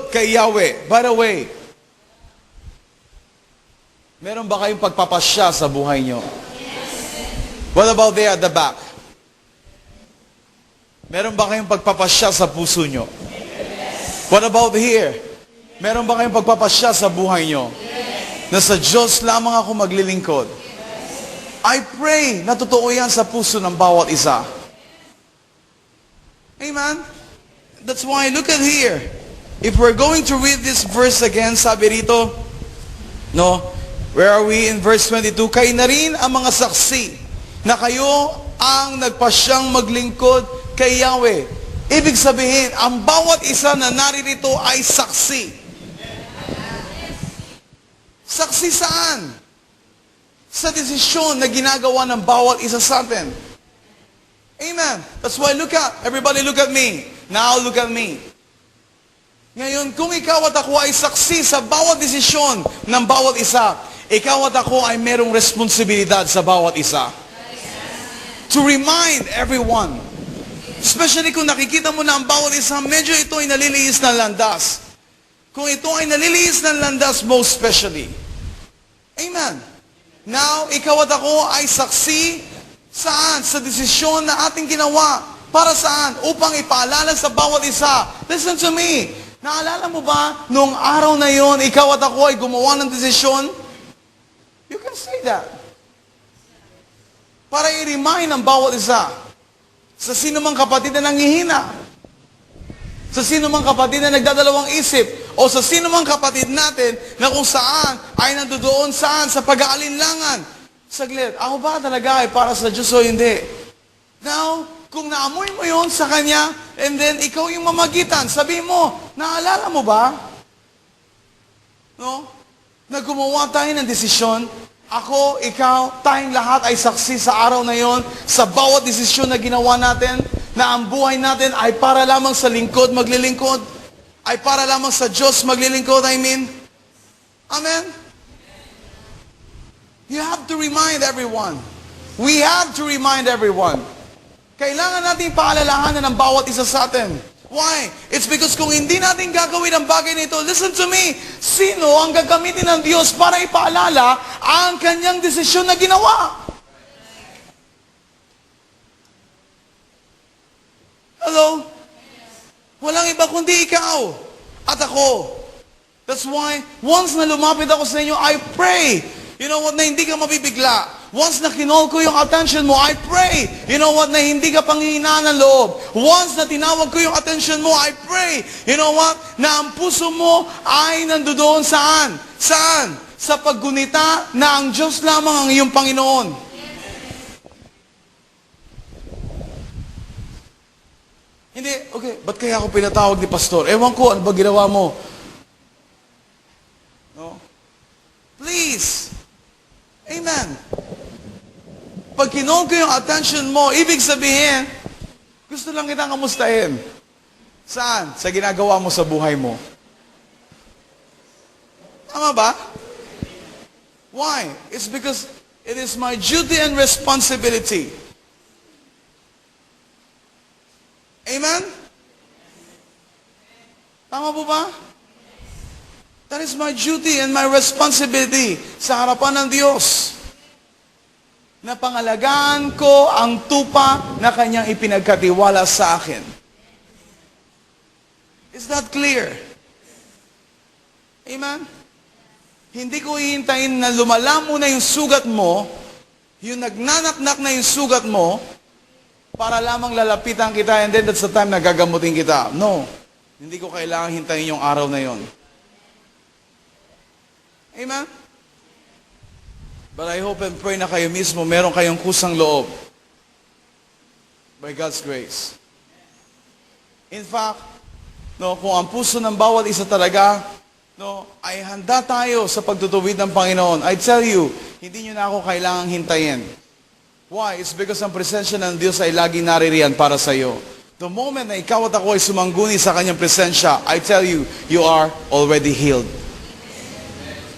maglingkod kay Yahweh. By the way, meron ba kayong pagpapasya sa buhay nyo? What about there at the back? Meron ba kayong pagpapasya sa puso nyo? What about here? Meron ba kayong pagpapasya sa buhay nyo? Na sa Diyos lamang ako maglilingkod. I pray na totoo yan sa puso ng bawat isa. Amen? That's why, look at here. If we're going to read this verse again, sabi rito, no, where are we in verse 22? Kayo na rin ang mga saksi na kayo ang nagpasyang maglingkod kay Yahweh. Ibig sabihin, ang bawat isa na naririto ay saksi. Saksi saan? Sa desisyon na ginagawa ng bawat isa sa atin. Amen. That's why everybody look at me. Now look at me. Ngayon, kung ikaw at ako ay saksi sa bawat desisyon ng bawat isa, ikaw at ako ay merong responsibilidad sa bawat isa. To remind everyone. Especially kung nakikita mo na ang bawat isa, medyo ito ay naliliis ng landas. Kung ito ay naliliis ng landas, most especially. Amen. Now, ikaw at ako ay saksi saan? Sa desisyon na ating ginawa. Para saan? Upang ipaalala sa bawat isa. Listen to me. Naalala mo ba, noong araw na yon, ikaw at ako ay gumawa ng desisyon? You can say that. Para i-remind ang bawat isa. Sa sino mang kapatid na nanghihina. Sa sino mang kapatid na nagdadalawang isip. O sa sino mang kapatid natin na kung saan ay nandoon saan sa pag-aalinlangan. Saglit, ako ba talaga ay para sa Diyos o hindi? Now, kung naamoy mo yon sa Kanya, and then ikaw yung mamagitan, sabi mo, naalala mo ba? No? Na gumawa tayo ng desisyon, ako, ikaw, tayong lahat ay saksi sa araw na yon, sa bawat desisyon na ginawa natin, na ang buhay natin ay para lamang sa lingkod, maglilingkod, ay para lamang sa Diyos, maglilingkod, I mean. Amen? You have to remind everyone. We have to remind everyone. Kailangan natin paalalahanan ng bawat isa sa atin. Why? It's because kung hindi natin gagawin ang bagay nito, listen to me, sino ang gagamitin ng Diyos para ipaalala ang kanyang desisyon na ginawa? Hello? Walang iba kundi ikaw at ako. That's why, once na lumapit ako sa inyo, I pray. You know what, na hindi ka mabibigla. Once na kinol ko yung attention mo, I pray. You know what, na hindi ka panghihinaan ng loob. Once na tinawag ko yung attention mo, I pray. You know what, na ang puso mo ay nandoon saan? Saan? Sa paggunita na ang Diyos lamang ang iyong Panginoon. Hindi, okay, ba't kaya ako pinatawag ni Pastor? Ewan ko, ano ba ginawa mo? No? Please. Amen. Pag kinol ko yung attention mo, ibig sabihin, gusto lang kitang kamustahin. Saan? Sa ginagawa mo sa buhay mo. Tama ba? Why? It's because it is my duty and responsibility. Amen? Tama po ba? That is my duty and my responsibility sa harapan ng Diyos. Na pangalagaan ko ang tupa na kanyang ipinagkatiwala sa akin. Is that clear? Amen? Hindi ko hihintayin na lumala muna yung sugat mo, yung nagnanaknak na yung sugat mo, para lamang lalapitan kita and then that's the time na gagamutin kita. No. Hindi ko kailangan hintayin yung araw na yon. Amen? But I hope and pray na kayo mismo meron kayong kusang loob. By God's grace. In fact, no, kung ang puso ng bawat isa talaga, no, ay handa tayo sa pagtutuwid ng Panginoon, I tell you, hindi nyo na ako kailangang hintayin. Why? It's because ang presensya ng Diyos ay laging naririyan para sa iyo. The moment na ikaw at ako ay sumangguni sa kanyang presensya, I tell you, you are already healed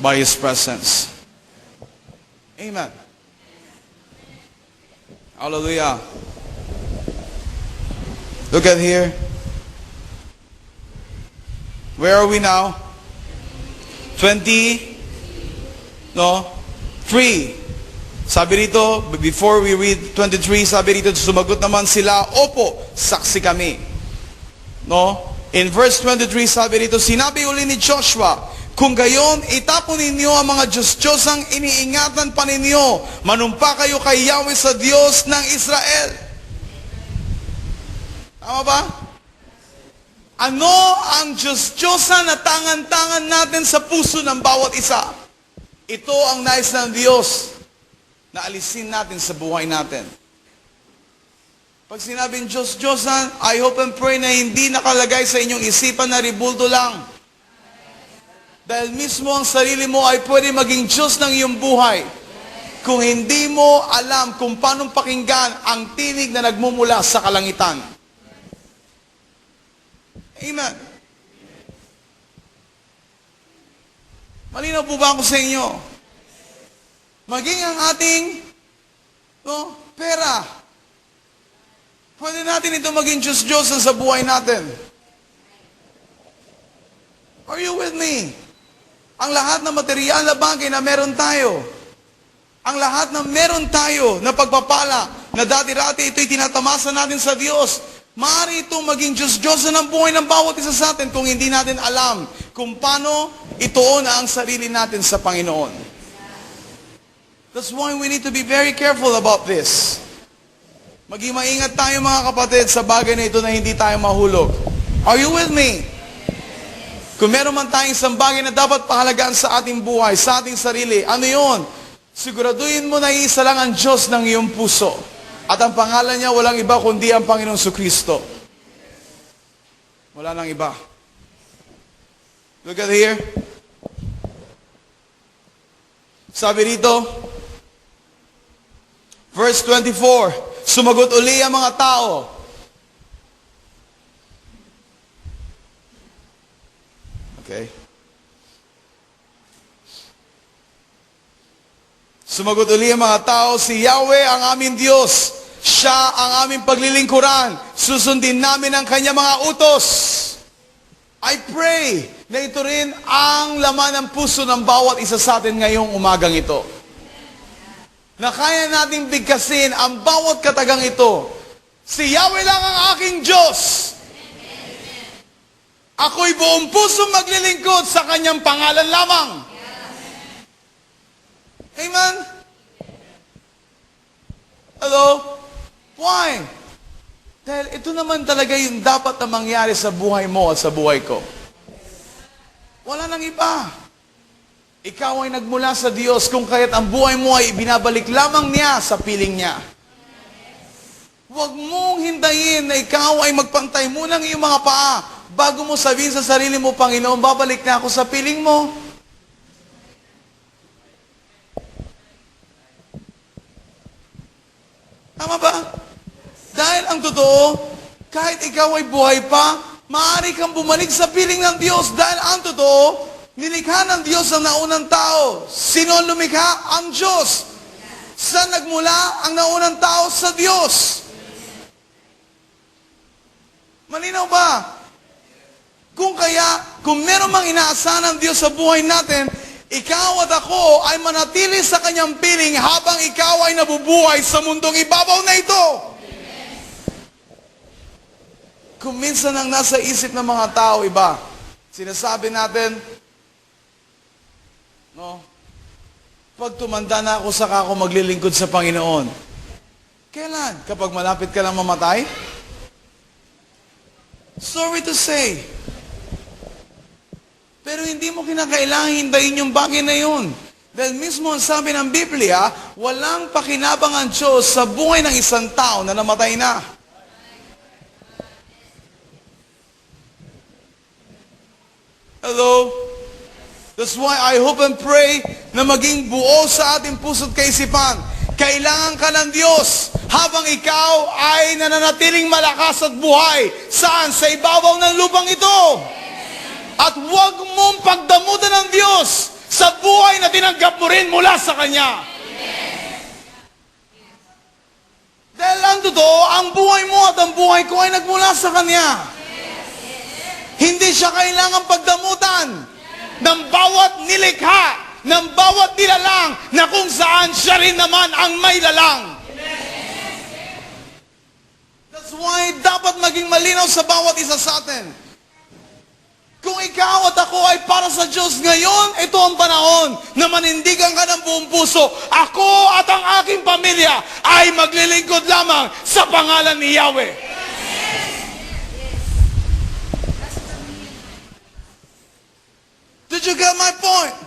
by His presence. Amen. Hallelujah. Look at here. Where are we now? 20, no? 3. Sabi rito, before we read 23, sabi rito, sumagot naman sila, opo, saksi kami. No? In verse 23, sabi rito, sinabi uli ni Joshua, kung gayon, itapon ninyo ang mga Diyos-Diyos ang iniingatan pa ninyo. Manumpa kayo kay Yahweh sa Diyos ng Israel. Tama ba? Ano ang Diyos-Diyosan na tangan-tangan natin sa puso ng bawat isa? Ito ang nais ng Diyos na alisin natin sa buhay natin. Pag sinabing Diyos-Diyosan, I hope and pray na hindi nakalagay sa inyong isipan na ribulto lang. Dahil mismo ang sarili mo ay pwede maging Diyos ng iyong buhay. Kung hindi mo alam kung paano pakinggan ang tinig na nagmumula sa kalangitan. Amen. Malinaw po ba ako sa inyo? Maging ang ating pera. Pwede natin ito maging Diyos-Diyos sa buhay natin. Are you with me? Ang lahat ng material na bagay na meron tayo. Ang lahat na meron tayo na pagpapala na dati-dati ito'y tinatamasa natin sa Diyos. Maaari itong maging Diyos-Diyos ng buhay ng bawat isa sa atin kung hindi natin alam kung paano ituon ang sarili natin sa Panginoon. That's why we need to be very careful about this. Maging maingat tayo mga kapatid sa bagay na ito na hindi tayo mahulog. Are you with me? Kung meron man tayong isang bagay na dapat pahalagaan sa ating buhay, sa ating sarili, ano yun? Siguraduhin mo na iisa lang ang Diyos ng iyong puso. At ang pangalan niya, walang iba kundi ang Panginoong Jesucristo. Wala nang iba. Look at here. Sabi rito, verse 24, sumagot uli ang mga tao. Okay. Sumagot uli ang mga tao, si Yahweh ang aming Diyos. Siya ang aming paglilingkuran. Susundin namin ang kanyang mga utos. I pray na ito rin ang laman ng puso ng bawat isa sa atin ngayong umagang ito. Na kaya nating bigkasin ang bawat katagang ito. Si Yahweh lang ang aking Diyos. Ako'y buong puso maglilingkod sa kanyang pangalan lamang. Amen? Hello? Why? Dahil ito naman talaga yung dapat na mangyari sa buhay mo at sa buhay ko. Wala nang iba. Ikaw ay nagmula sa Diyos kung kaya't ang buhay mo ay binabalik lamang niya sa piling niya. Huwag mong hintayin na ikaw ay magpantay muna ng iyong mga paa bago mo sabihin sa sarili mo, Panginoon, babalik na ako sa piling mo. Tama ba? Dahil ang totoo, kahit ikaw ay buhay pa, maaari kang bumalik sa piling ng Diyos. Dahil ang totoo, nilikha ng Diyos ang naunang tao. Sino ang lumikha? Ang Diyos. Saan nagmula ang naunang tao? Sa Diyos. Malinaw ba? Kung meron mang inaasahan ng Diyos sa buhay natin, ikaw at ako ay manatili sa kanyang piling habang ikaw ay nabubuhay sa mundong ibabaw na ito. Kung minsan ang nasa isip ng mga tao iba, sinasabi natin, pag tumanda na ako, saka ako maglilingkod sa Panginoon. Kailan? Kapag malapit ka lang mamatay? Sorry to say. Pero hindi mo kinakailangan hintayin yung bagay na yun. Dahil mismo ang sabi ng Biblia, walang pakinabang ang Diyos sa buhay ng isang tao na namatay na. Hello? That's why I hope and pray na maging buo sa ating puso't kaisipan. Kailangan ka ng Diyos habang ikaw ay nananatiling malakas at buhay. Saan? Sa ibabaw ng lupang ito. At huwag mong pagdamutan ng Diyos sa buhay na tinanggap mo rin mula sa Kanya. Dahil ang totoo, ang buhay mo at ang buhay ko ay nagmula sa Kanya. Hindi siya kailangang pagdamutan ng bawat nilikha, ng bawat nilalang, na kung saan siya rin naman ang may lalang. That's why dapat maging malinaw sa bawat isa sa atin. Kung ikaw at ako ay para sa Diyos ngayon, ito ang panahon na manindigan ka ng buong puso. Ako at ang aking pamilya ay maglilingkod lamang sa pangalan ni Yahweh. Did you get my point?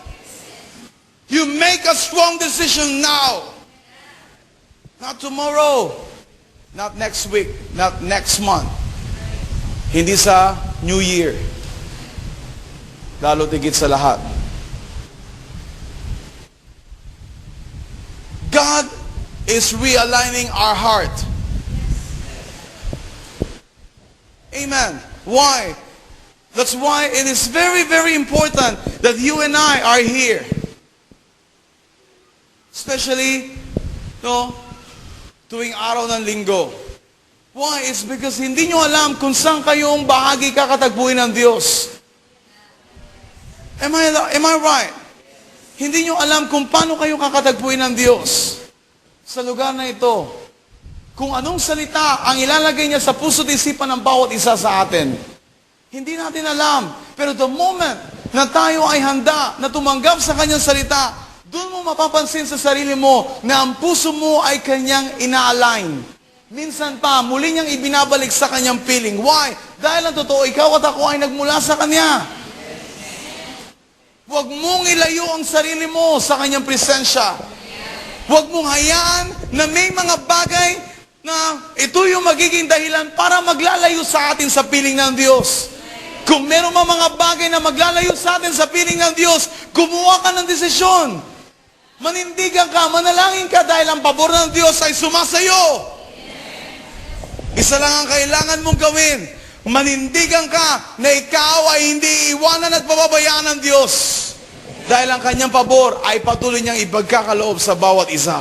You make a strong decision now. Not tomorrow. Not next week. Not next month. Hindi sa New Year. Lalo tigit sa lahat. God is realigning our heart. Amen. Why? That's why it is very, very important that you and I are here. Especially, tuwing araw ng linggo. Why? It's because hindi nyo alam kung saan kayong bahagi kakatagpuin ng Diyos. Am I right? Hindi nyo alam kung paano kayo kakatagpuin ng Diyos. Sa lugar na ito, kung anong salita ang ilalagay niya sa puso't isipan ng bawat isa sa atin. Hindi natin alam. Pero the moment na tayo ay handa na tumanggap sa kanyang salita, doon mo mapapansin sa sarili mo na ang puso mo ay kanyang ina-align. Minsan pa, muli niyang ibinabalik sa kanyang feeling. Why? Dahil ang totoo, ikaw at ako ay nagmula sa kanya. Huwag mong ilayo ang sarili mo sa kanyang presensya. Huwag mong hayaan na may mga bagay na ito yung magiging dahilan para maglalayo sa atin sa piling ng Diyos. Kung meron mga bagay na maglalayo sa atin sa piling ng Diyos, gumawa ka ng desisyon. Manindigan ka, manalangin ka dahil ang pabor ng Diyos ay sumasayo. Isa lang ang kailangan mong gawin. Manindigan ka na ikaw ay hindi iwanan at pababayaan ng Diyos. Dahil ang kanyang pabor ay patuloy niyang ipagkakaloob sa bawat isa.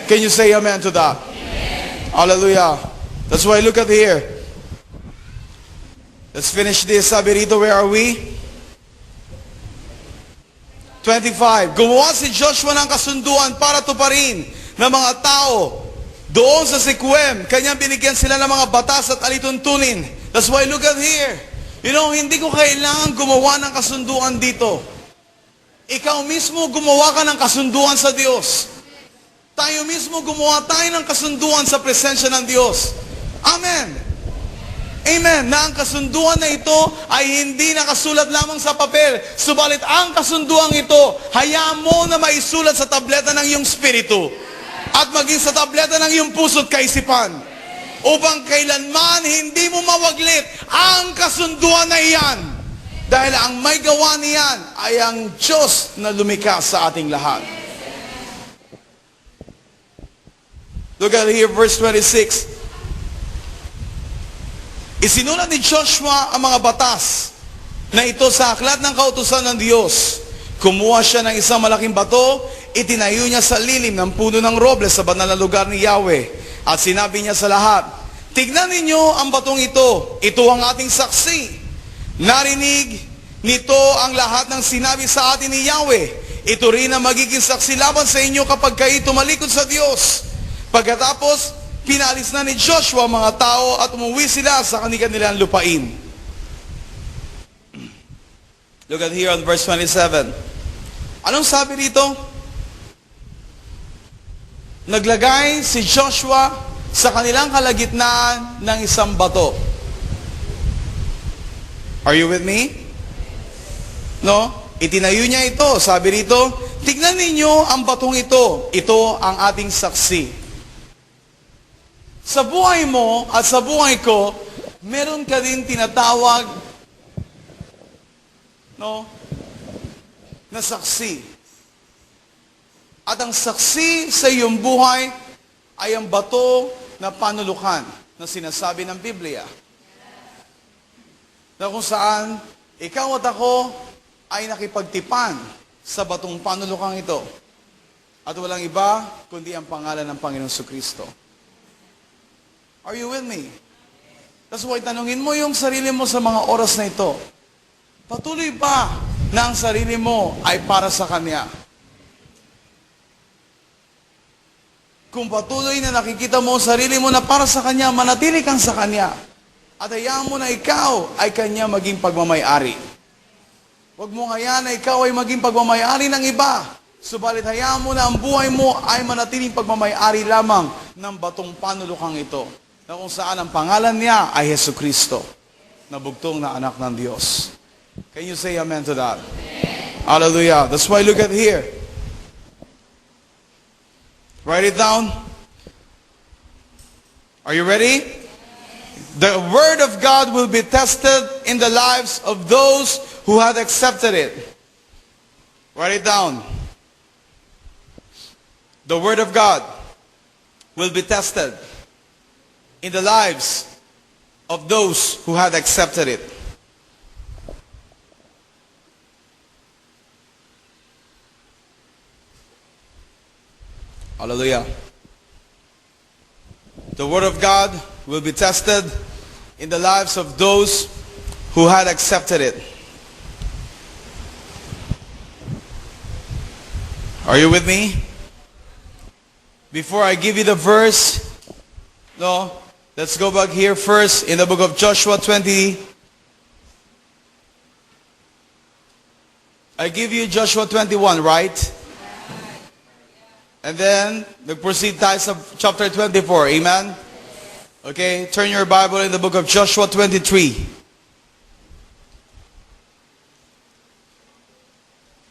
Can you say amen to that? Amen. Hallelujah. That's why look at here. Let's finish this. Sabi rito, where are we? 25. Gumawa si Joshua ng kasunduan para tuparin ng mga tao doon sa Sequem. Kanyang binigyan sila ng mga batas at alituntunin. That's why look at here. Hindi ko kailangan gumawa ng kasunduan dito. Ikaw mismo gumawa ka ng kasunduan sa Diyos. Tayo mismo gumawa tayo ng kasunduan sa presensya ng Diyos. Amen. Amen. Na ang kasunduan na ito ay hindi nakasulat lamang sa papel. Subalit ang kasunduan ito, hayaan mo na maisulat sa tableta ng iyong spirito. At maging sa tableta ng iyong puso't kaisipan. Upang kailanman hindi mo mawaglit ang kasunduan na iyan. Dahil ang may gawa niyan ay ang Diyos na lumikha sa ating lahat. Look at here, verse 26. Isinulat ni Joshua ang mga batas na ito sa aklat ng kautusan ng Diyos. Kumuha siya ng isang malaking bato, itinayo niya sa lilim ng puno ng robles sa banal na lugar ni Yahweh. At sinabi niya sa lahat, tignan ninyo ang batong ito, ito ang ating saksi. Narinig nito ang lahat ng sinabi sa atin ni Yahweh. Ito rin ang magiging saksi laban sa inyo kapag kayo tumalikod sa Diyos. Pagkatapos, pinalis na ni Joshua mga tao at umuwi sila sa kanilang lupain. Look at here on verse 27. Anong sabi dito? Naglagay si Joshua sa kanilang kalagitnaan ng isang bato. Are you with me? No? Itinayo niya ito. Sabi rito, tignan ninyo ang batong ito. Ito ang ating saksi. Sa buhay mo at sa buhay ko, meron ka din tinatawag na saksi. At ang saksi sa iyong buhay ay ang bato na panulukan na sinasabi ng Biblia. Na kung saan ikaw at ako ay nakipagtipan sa batong panulukang ito. At walang iba kundi ang pangalan ng Panginoong Jesucristo. Are you with me? That's why tanungin mo yung sarili mo sa mga oras na ito. Patuloy ba na ang sarili mo ay para sa Kanya? Kung patuloy na nakikita mo ang sarili mo na para sa Kanya, manatili kang sa Kanya. At hayaan mo na ikaw ay Kanya maging pagmamayari. Huwag mo hayaan na ikaw ay maging pagmamayari ng iba. Subalit hayaan mo na ang buhay mo ay manatiling pagmamayari lamang ng batong panulukang ito. Na kung saan ang pangalan niya ay Hesus Kristo, na bugtong na anak ng Diyos. Can you say amen to that? Amen. Hallelujah. That's why look at here. Write it down. Are you ready? The Word of God will be tested in the lives of those who have accepted it. Write it down. The Word of God will be tested in the lives of those who have accepted it. Hallelujah. The Word of God will be tested in the lives of those who had accepted it. Are you with me? Before I give you the verse, no, let's go back here first in the book of Joshua 20. I give you Joshua 21, right? And then, nag-proceed tayo sa chapter 24. Amen? Okay, turn your Bible in the book of Joshua 23.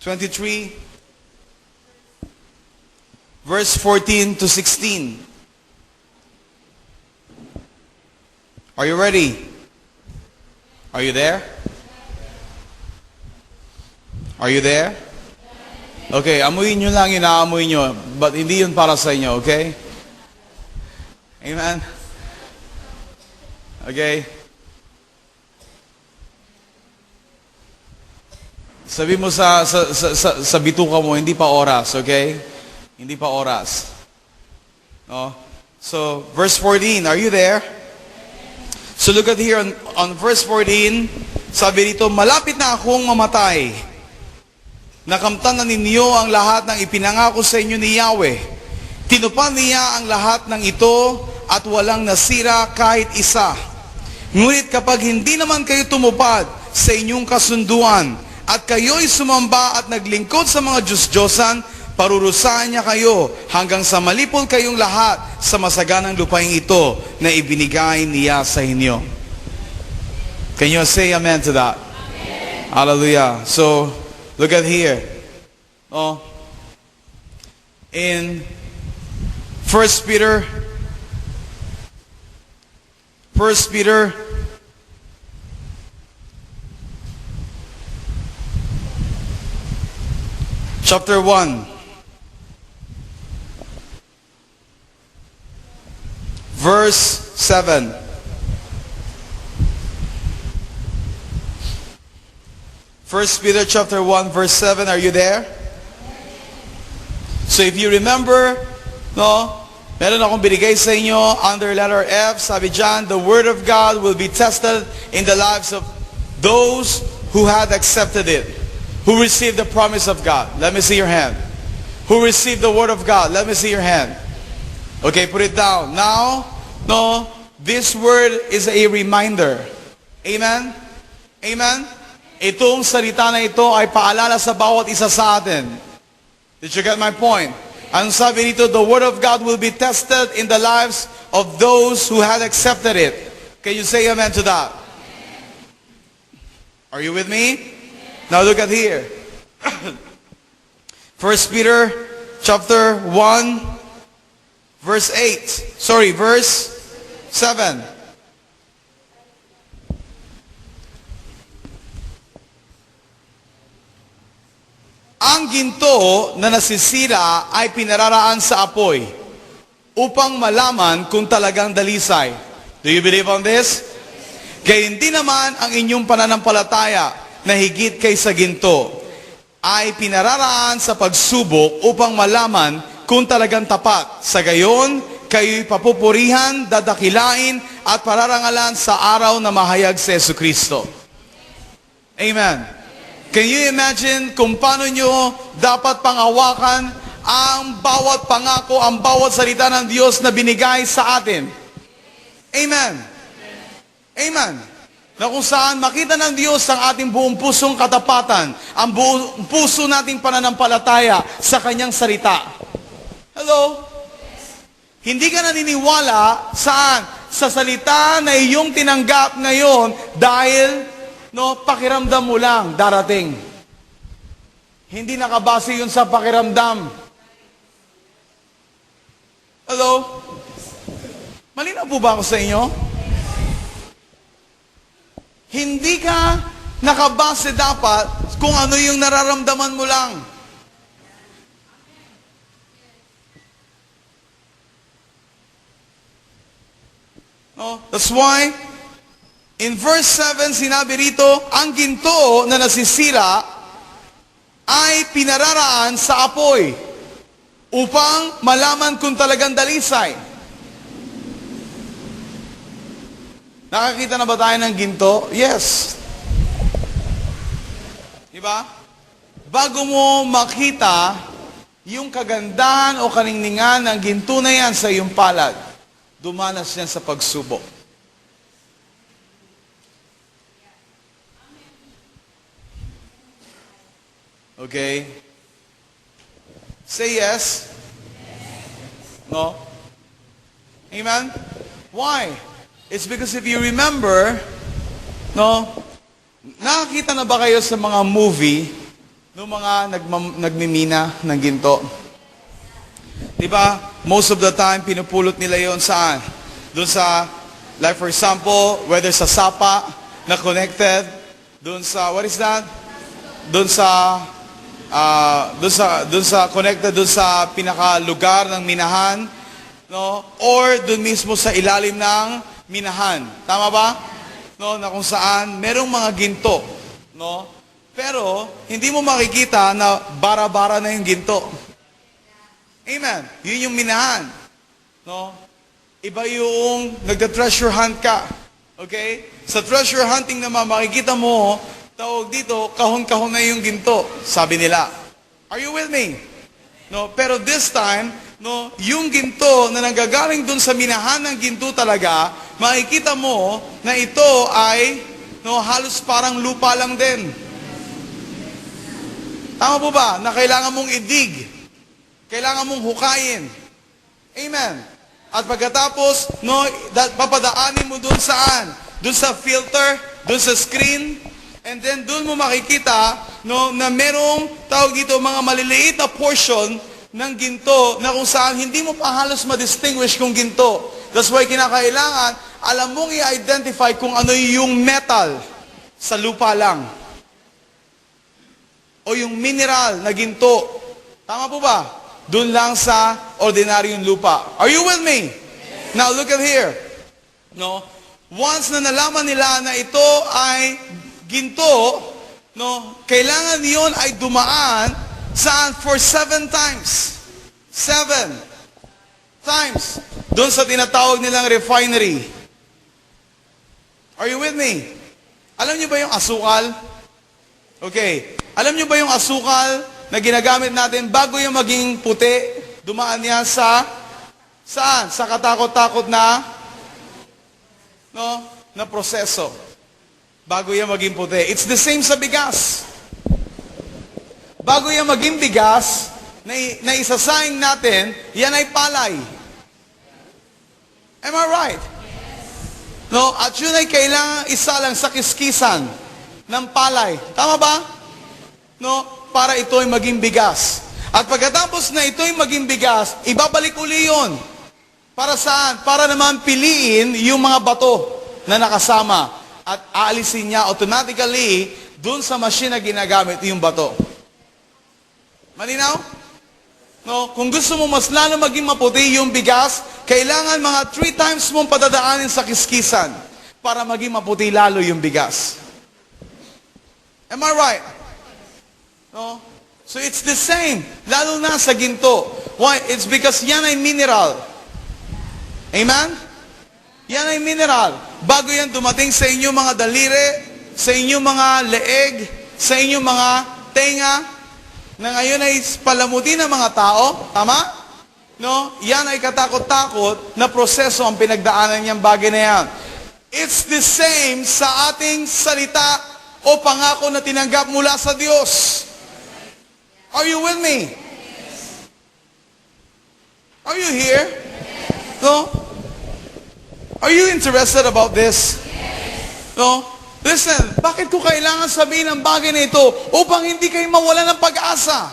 23, verse 14 to 16. Are you ready? Are you there? Are you there? Okay, amuin nyo lang yung naamoy nyo, but hindi yun para sa inyo, okay? Amen? Okay? Sabi mo sa bituka mo, hindi pa oras, okay? Hindi pa oras. No? So, verse 14, are you there? So look at here on verse 14, sabi dito, malapit na akong mamatay. Nakamtan na ninyo ang lahat ng ipinangako sa inyo ni Yahweh. Tinupad niya ang lahat ng ito at walang nasira kahit isa. Ngunit kapag hindi naman kayo tumupad sa inyong kasunduan at kayo'y sumamba at naglingkod sa mga Diyos-Diyosan, parurusahan niya kayo hanggang sa malipol kayong lahat sa masaganang lupaing ito na ibinigay niya sa inyo. Can you say amen to that? Amen. Hallelujah. So, look at here. Oh, in 1 Peter chapter 1, verse 7. 1 Peter chapter 1 verse 7, are you there? So if you remember, no, meron akong binigay sa inyo under letter F, sabi dyan, the Word of God will be tested in the lives of those who had accepted it, who received the promise of God. Let me see your hand. Who received the Word of God? Let me see your hand. Okay, put it down. Now, no, this word is a reminder. Amen? Amen? Itong salita na ito ay paalala sa bawat isa sa atin. Did you get my point? Ang sabi dito, the Word of God will be tested in the lives of those who had accepted it. Can you say amen to that? Are you with me? Now look at here. 1 Peter chapter 1 verse 8. Sorry, verse 7. Ang ginto na nasisira ay pinararaan sa apoy upang malaman kung talagang dalisay. Do you believe on this? Kaya hindi naman ang inyong pananampalataya na higit kaysa ginto ay pinararaan sa pagsubok upang malaman kung talagang tapat. Sa gayon, kayo'y papupurihan, dadakilain, at pararangalan sa araw na mahayag si Jesucristo. Amen. Can you imagine kung paano nyo dapat panghawakan ang bawat pangako, ang bawat salita ng Diyos na binigay sa atin? Amen. Amen. Na kung saan makita ng Diyos ang ating buong pusong katapatan, ang buong puso nating pananampalataya sa Kanyang salita. Hello? Hindi ka naniniwala saan? Sa salita na iyong tinanggap ngayon dahil pakiramdam mo lang darating. Hindi nakabase yun sa pakiramdam. Hello? Malinaw po ba ako sa inyo? Hindi ka nakabase dapat kung ano yung nararamdaman mo lang. No? That's why, in verse 7, sinabi rito, ang ginto na nasisira ay pinararaan sa apoy upang malaman kung talagang dalisay. Nakakita na ba tayo ng ginto? Yes. Diba? Bago mo makita yung kagandahan o kaningningan ng ginto na yan sa iyong palad, dumanas yan sa pagsubok. Okay? Say yes. No? Amen? Why? It's because if you remember, nakakita na ba kayo sa mga movie ng mga nagmimina ng ginto? Diba? Most of the time, pinupulot nila yon saan? Doon sa, like for example, whether sa sapa na connected, doon sa, what is that? Doon sa connected doon sa pinakalugar ng minahan, or doon mismo sa ilalim ng minahan. Tama ba? Na kung saan merong mga ginto, pero hindi mo makikita na bara-bara na yung ginto. Amen. Yun yung minahan. Iba yung nagda-treasure hunt ka. Okay? Sa treasure hunting naman, makikita mo, tawag dito, kahon-kahon na yung ginto, sabi nila. Are you with me? Pero this time, yung ginto na nanggagaling dun sa minahan ng ginto talaga, makikita mo na ito ay halos parang lupa lang din. Tama po ba? Na kailangan mong idig. Kailangan mong hukayin. Amen. At pagkatapos, papadaanin mo dun saan? Dun sa filter, dun sa screen, and then dun mo makikita na merong, tawag dito, mga maliliit na portion ng ginto na kung saan hindi mo pa halos ma-distinguish kung ginto. That's why kinakailangan, alam mong i-identify kung ano yung metal sa lupa lang. O yung mineral na ginto. Tama po ba? Doon lang sa ordinaryong lupa. Are you with me? Yes. Now look at here. Once na nalaman nila na ito ay ginto, kailangan yon ay dumaan saan? For 7 times. 7 times. Doon sa tinatawag nilang refinery. Are you with me? Alam niyo ba yung asukal? Okay. Alam niyo ba yung asukal na ginagamit natin bago yung maging puti, dumaan niya sa saan? Sa katakot-takot na na proseso. Bago yan maging puti. It's the same sa bigas. Bago yan maging bigas, na isasayang natin, yan ay palay. Am I right? At yun ay kailangan isa lang sa kiskisan ng palay. Tama ba? Para ito ay maging bigas. At pagkatapos na ito ay maging bigas, ibabalik uli yun. Para saan? Para naman piliin yung mga bato na nakasama. At aalisin niya automatically dun sa machine na ginagamit yung bato. Malinaw? Kung gusto mo mas lalo maging maputi yung bigas, kailangan mga 3 times mong padadaanin sa kiskisan para maging maputi lalo yung bigas. Am I right? So it's the same. Lalo na sa ginto. Why? It's because yan ay mineral. Amen? Yan ay mineral. Bago yan dumating sa inyong mga daliri, sa inyong mga leeg, sa inyong mga tenga, na ngayon ay palamutin ng mga tao. Tama? No? Yan ay katakot-takot na proseso ang pinagdaanan niyang bagay na yan. It's the same sa ating salita o pangako na tinanggap mula sa Diyos. Are you with me? Are you here? No? Are you interested about this? No? Listen, bakit ko kailangan sabihin ang bagay na ito upang hindi kayo mawala ng pag-asa?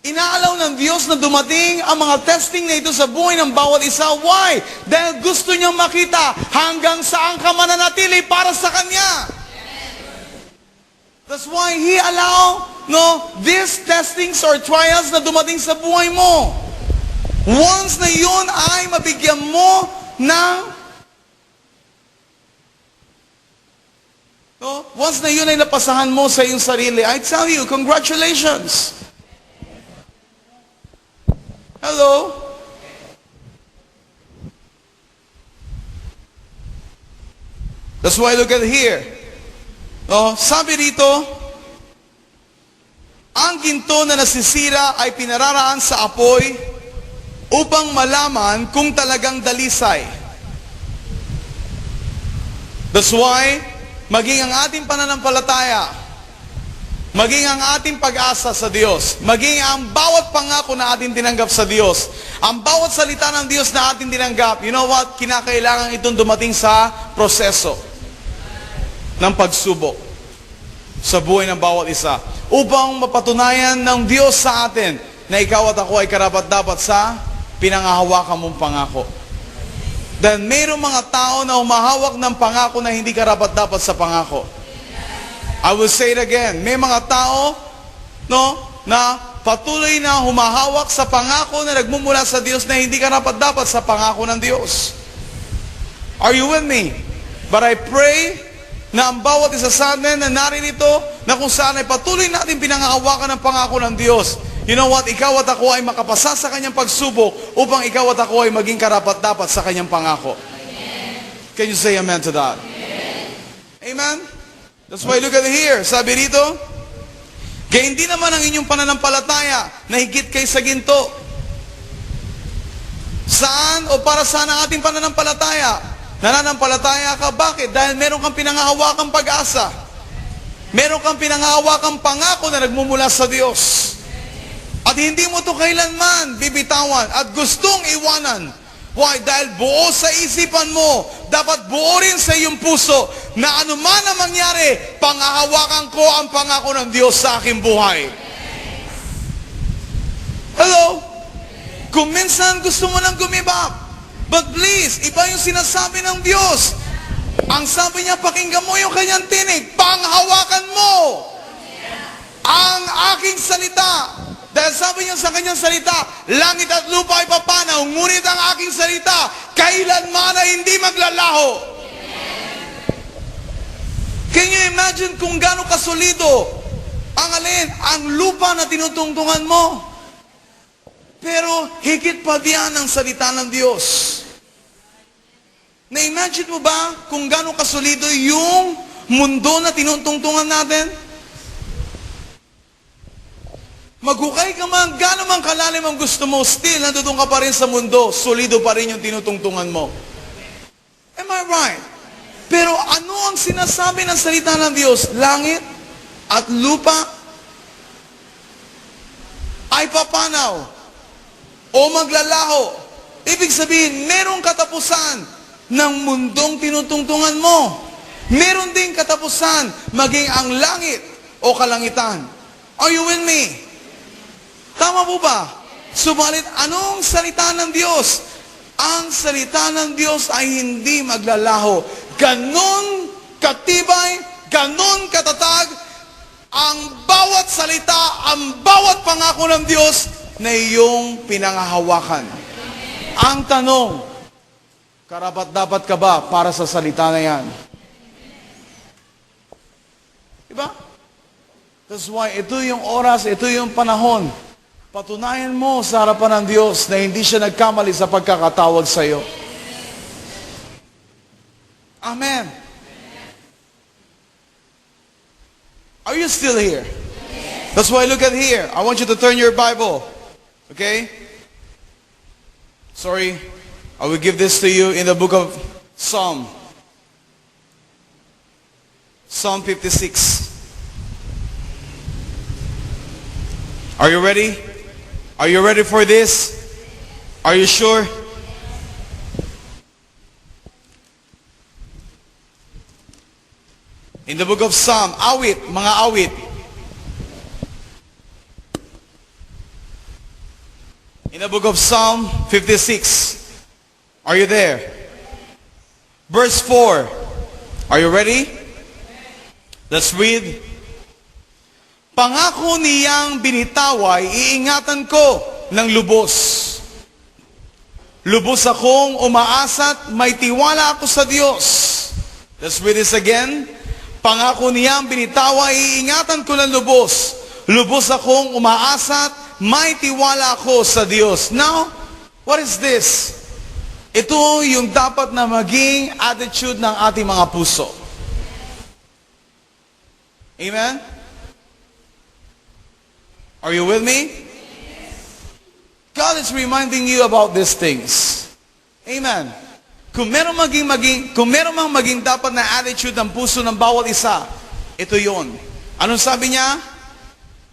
Inaalaw ng Diyos na dumating ang mga testing na ito sa buhay ng bawat isa. Why? Dahil gusto niyang makita hanggang saan ka mananatili para sa Kanya. That's why He allow these testings or trials na dumating sa buhay mo. Once na yun ay mabigyan mo ng once na yun ay napasahan mo sa iyong sarili, I tell you, congratulations. Hello? That's why look at here. Sabi dito, ang ginto na nasisira ay pinararaan sa apoy upang malaman kung talagang dalisay. That's why, maging ang ating pananampalataya, maging ang ating pag-asa sa Diyos, maging ang bawat pangako na ating tinanggap sa Diyos, ang bawat salita ng Diyos na ating tinanggap, you know what? Kinakailangan itong dumating sa proseso ng pagsubok sa buhay ng bawat isa upang mapatunayan ng Diyos sa atin na ikaw at ako ay karapat-dapat sa pinangahawakan mong pangako. Dahil mayroong mga tao na humahawak ng pangako na hindi karapat-dapat sa pangako. I will say it again. May mga tao na patuloy na humahawak sa pangako na nagmumula sa Diyos na hindi karapat-dapat sa pangako ng Diyos. Are you with me? But I pray na ang bawat isa sa atin na narinito na kung saan ay patuloy natin pinangahawakan ng pangako ng Diyos. You know what? Ikaw at ako ay makapasa sa kanyang pagsubok upang ikaw at ako ay maging karapat-dapat sa kanyang pangako. Amen. Can you say amen to that? Amen. Amen? That's why look at here. Sabi rito, kaya hindi naman ang inyong pananampalataya na higit kay sa ginto. Saan o para saan ang ating pananampalataya? Nananampalataya ka. Bakit? Dahil meron kang pinangahawakang pag-asa. Meron kang pinangahawakang pangako na nagmumula sa Diyos. At hindi mo ito kailanman bibitawan at gustong iwanan. Why? Dahil buo sa isipan mo, dapat buo rin sa iyong puso na anuman ang mangyari, pangahawakan ko ang pangako ng Diyos sa aking buhay. Hello? Kung minsan gusto mo nang gumibap, but please, iba yung sinasabi ng Diyos. Ang sabi niya, pakinggan mo yung kanyang tinig, panghawakan mo ang aking salita. Dahil sabi niya sa kanyang salita, langit at lupa ay papanaw, ngunit ang aking salita, kailanman ay hindi maglalaho. Can you imagine kung gaano kasolido ang alin, ang lupa na tinutungtungan mo? Pero higit pa diyan ang salita ng Diyos. Na-imagine mo ba kung gaano kasolido yung mundo na tinutungtungan natin? Maghukay ka man, gano'n man kalalim ang gusto mo, still, nandun ka pa rin sa mundo, solido pa rin yung tinutungtungan mo. Am I right? Pero ano ang sinasabi ng salita ng Diyos? Langit at lupa ay papanaw o maglalaho. Ibig sabihin, merong katapusan ng mundong tinutungtungan mo. Meron ding katapusan maging ang langit o kalangitan. Are you with me? Tama po ba? Subalit, anong salita ng Diyos? Ang salita ng Diyos ay hindi maglalaho. Ganon katibay, ganon katatag, ang bawat salita, ang bawat pangako ng Diyos na iyong pinangahawakan. Ang tanong, karapat-dapat ka ba para sa salita na yan? Diba? That's why ito yung oras, ito yung panahon Patunayan mo sa harapan ng Diyos na hindi siya nagkamali sa pagkakatawag sa iyo. Amen. Are you still here? That's why look at here. I want you to turn your Bible. Okay? Sorry. I will give this to you in the book of Psalm. Psalm 56. Are you ready? Are you ready for this? Are you sure? In the book of Psalm, awit, mga awit. In the book of Psalm 56. Are you there? Verse 4. Are you ready? Let's read. Pangako niyang binitaway, iingatan ko ng lubos. Lubos akong umaasa't may tiwala ako sa Diyos. Let's read this again. Pangako niyang binitaway, iingatan ko ng lubos. Lubos akong umaasa't may tiwala ako sa Diyos. Now, what is this? Ito yung dapat na maging attitude ng ating mga puso. Amen? Are you with me? God is reminding you about these things. Amen. Kung meron mang maging dapat na attitude ng puso ng bawat isa, ito yon. Anong sabi niya?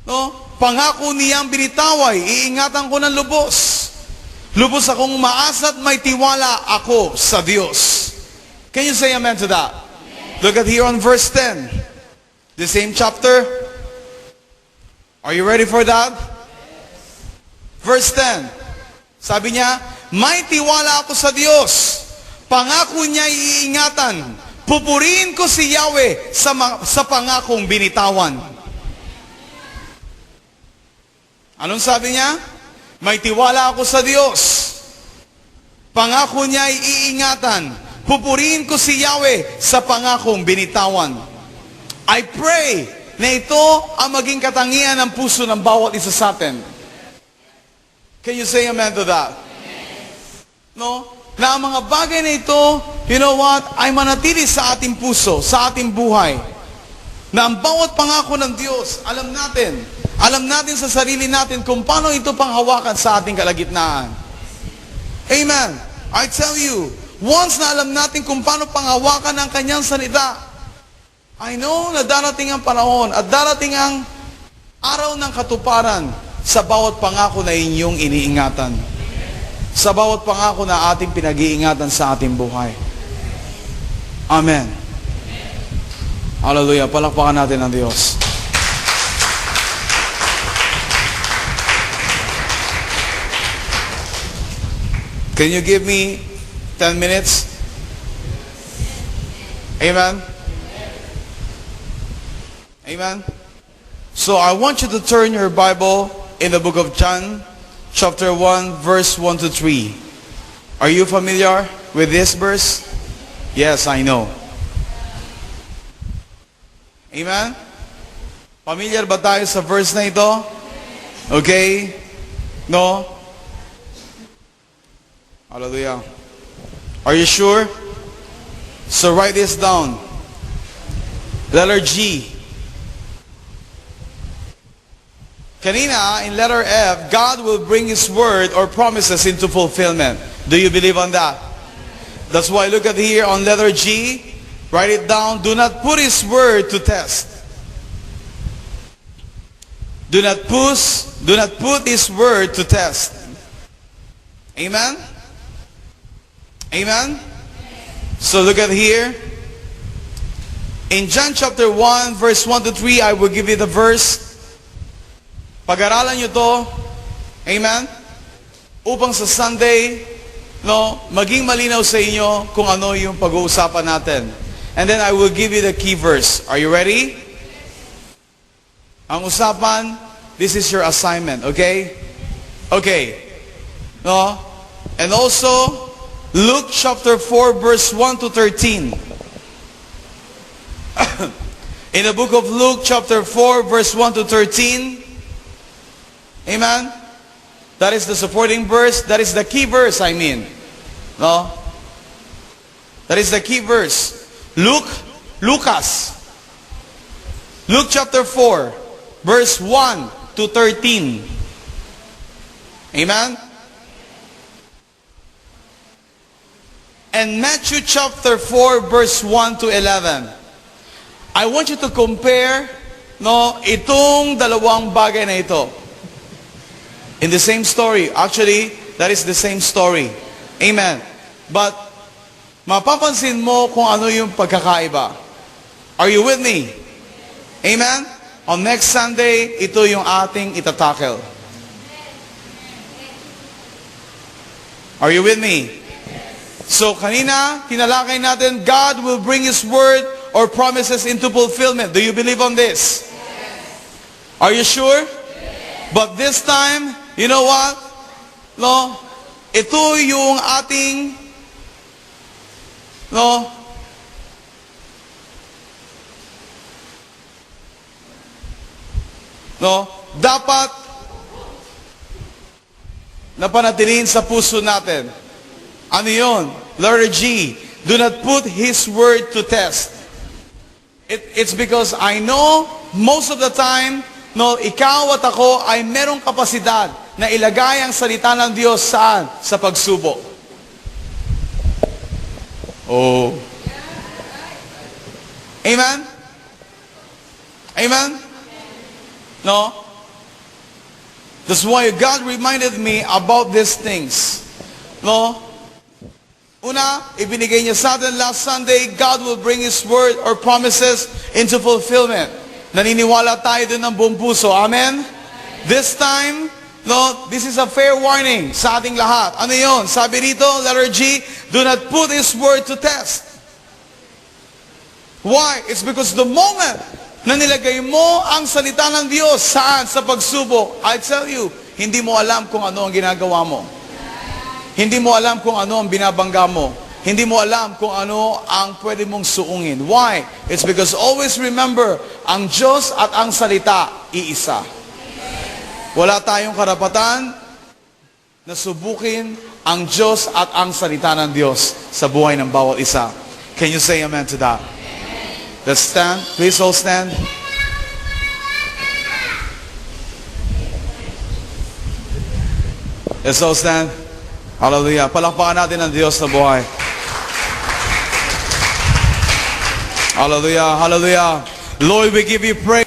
No? Pangako niyang binitaway, iingatan ko ng lubos. Lubos akong umaasa at may tiwala ako sa Diyos. Can you say amen to that? Amen. Look at here on verse 10. The same chapter. Are you ready for that? Verse 10. Sabi niya, may tiwala ako sa Diyos. Pangako niya iingatan. Pupurihin ko si Yahweh sa pangakong binitawan. Anong sabi niya? May tiwala ako sa Diyos. Pangako niya iingatan. Pupurihin ko si Yahweh sa pangakong binitawan. I pray na ito ang maging katangian ng puso ng bawat isa sa atin. Can you say amen to that? No? Na ang mga bagay na ito, you know what, ay manatili sa ating puso, sa ating buhay. Na ang bawat pangako ng Diyos, alam natin sa sarili natin kung paano ito panghawakan sa ating kalagitnaan. Amen. I tell you, once na alam natin kung paano panghawakan ang kanyang salita, I know na darating ang panahon at darating ang araw ng katuparan sa bawat pangako na inyong iniingatan. Sa bawat pangako na ating pinag-iingatan sa ating buhay. Amen. Hallelujah. Palakpakan natin ang Diyos. Can you give me 10 minutes? Amen. Amen. So I want you to turn your Bible in the book of John, chapter 1, verse 1 to 3. Are you familiar with this verse? Yes, I know. Amen? Familiar ba tayo sa verse na ito? Okay? No? Hallelujah. Are you sure? So write this down. Letter G. Kanina, in letter F, God will bring His word or promises into fulfillment. Do you believe on that? That's why look at here on letter G. Write it down. Do not put His word to test. Do not put His word to test. Amen? Amen? So look at here. In John chapter 1, verse 1 to 3, I will give you the verse. Pag-aralan nyo to, amen? Upang sa Sunday, no, maging malinaw sa inyo kung ano yung pag-uusapan natin. And then I will give you the key verse. Are you ready? Ang usapan, this is your assignment, okay? Okay. No? And also, Luke chapter 4, verse 1 to 13. In the book of Luke chapter 4, verse 1 to 13, amen? That is the supporting verse. That is the key verse, I mean. No? That is the key verse. Lucas. Luke chapter 4, verse 1 to 13. Amen? And Matthew chapter 4, verse 1 to 11. I want you to compare, no, itong dalawang bagay na ito. In the same story. Actually, that is the same story. Amen. But, mapapansin mo kung ano yung pagkakaiba. Are you with me? Amen? On next Sunday, ito yung ating itatackle. Are you with me? So, kanina, tinalakay natin, God will bring His word or promises into fulfillment. Do you believe on this? Are you sure? But this time, you know what? No? Ito yung ating, no? No? Dapat napanatilihin sa puso natin. Ano yun? Letter G. Do not put His word to test. It's because I know most of the time, no, ikaw at ako ay merong kapasidad na ilagay ang salita ng Diyos saan? Sa pagsubok. Oh. Amen? Amen? No? That's why God reminded me about these things. No? Una, ibinigay niya sa atin last Sunday, God will bring His word or promises into fulfillment. Naniniwala tayo dun ng buong puso. Amen? This time, no, this is a fair warning sa ating lahat. Ano yun? Sabi rito, letter G, do not put His word to test. Why? It's because the moment na nilagay mo ang salita ng Diyos saan? Sa pagsubok. I tell you, hindi mo alam kung ano ang ginagawa mo. Hindi mo alam kung ano ang binabangga mo. Hindi mo alam kung ano ang pwede mong suungin. Why? It's because always remember, ang Diyos at ang salita, iisa. Wala tayong karapatan na subukin ang Diyos at ang salita ng Diyos sa buhay ng bawat isa. Can you say amen to that? Let's stand. Please all stand. Let's all stand. Hallelujah. Palakpakan natin ang Diyos na buhay. Hallelujah. Hallelujah. Lord, we give you praise.